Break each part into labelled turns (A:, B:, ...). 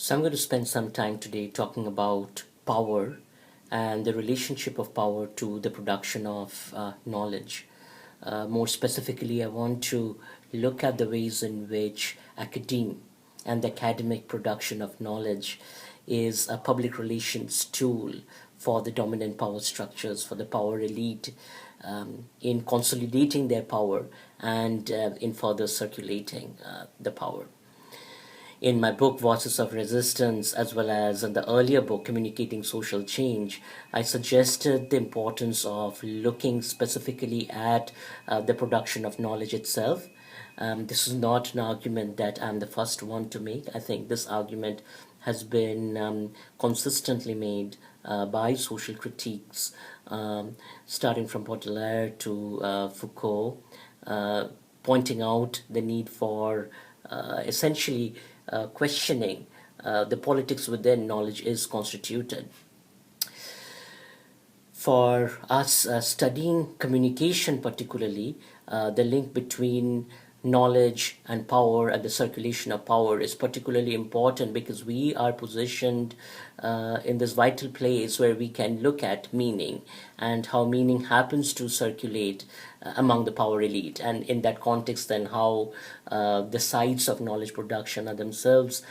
A: So I'm going to spend some time today talking about power and the relationship of power to the production of knowledge. More specifically, I want to look at the ways in which academe and the academic production of knowledge is a public relations tool for the dominant power structures, for the power elite, in consolidating their power and in further circulating the power. In my book Voices of Resistance, as well as in the earlier book Communicating Social Change, I suggested the importance of looking specifically at the production of knowledge itself. This is not an argument that I'm the first one to make. I think this argument has been consistently made by social critiques, starting from Baudelaire to Foucault, pointing out the need for essentially questioning the politics within knowledge is constituted. For us studying communication particularly, the link between knowledge and power and the circulation of power is particularly important because we are positioned in this vital place where we can look at meaning and how meaning happens to circulate among the power elite, and in that context then how the sides of knowledge production are themselves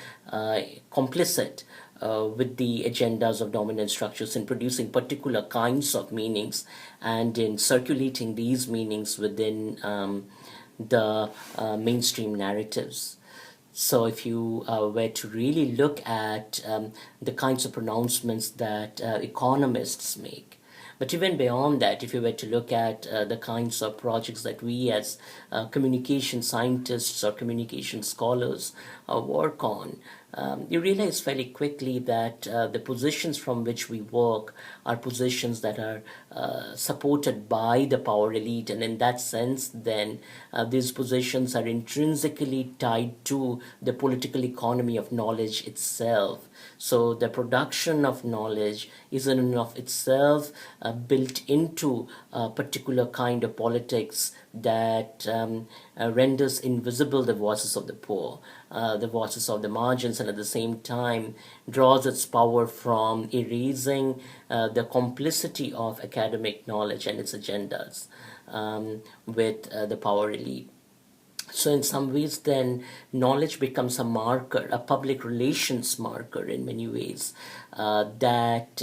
A: complicit with the agendas of dominant structures in producing particular kinds of meanings and in circulating these meanings within the mainstream narratives. So if you were to really look at the kinds of pronouncements that economists make, but even beyond that, if you were to look at the kinds of projects that we as communication scientists or communication scholars work on, you realize fairly quickly that the positions from which we work are positions that are supported by the power elite, and in that sense then these positions are intrinsically tied to the political economy of knowledge itself. So the production of knowledge is in and of itself built into a particular kind of politics that renders invisible the voices of the poor, the voices of the margins, and at the same time draws its power from erasing the complicity of academic knowledge and its agendas with the power elite. So in some ways then knowledge becomes a marker, a public relations marker in many ways, that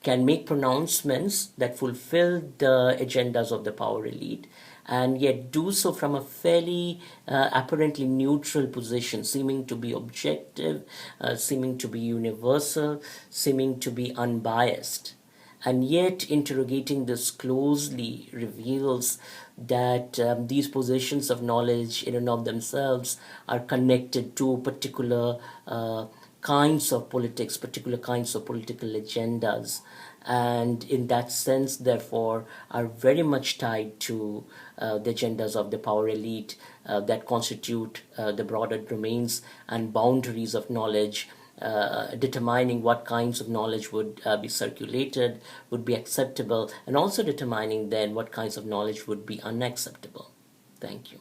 A: can make pronouncements that fulfill the agendas of the power elite, and yet do so from a fairly apparently neutral position, seeming to be objective, seeming to be universal, seeming to be unbiased. And yet interrogating this closely reveals that these positions of knowledge in and of themselves are connected to particular kinds of politics, particular kinds of political agendas, and in that sense therefore are very much tied to the agendas of the power elite that constitute the broader domains and boundaries of knowledge, determining what kinds of knowledge would be circulated, would be acceptable, and also determining then what kinds of knowledge would be unacceptable. Thank you.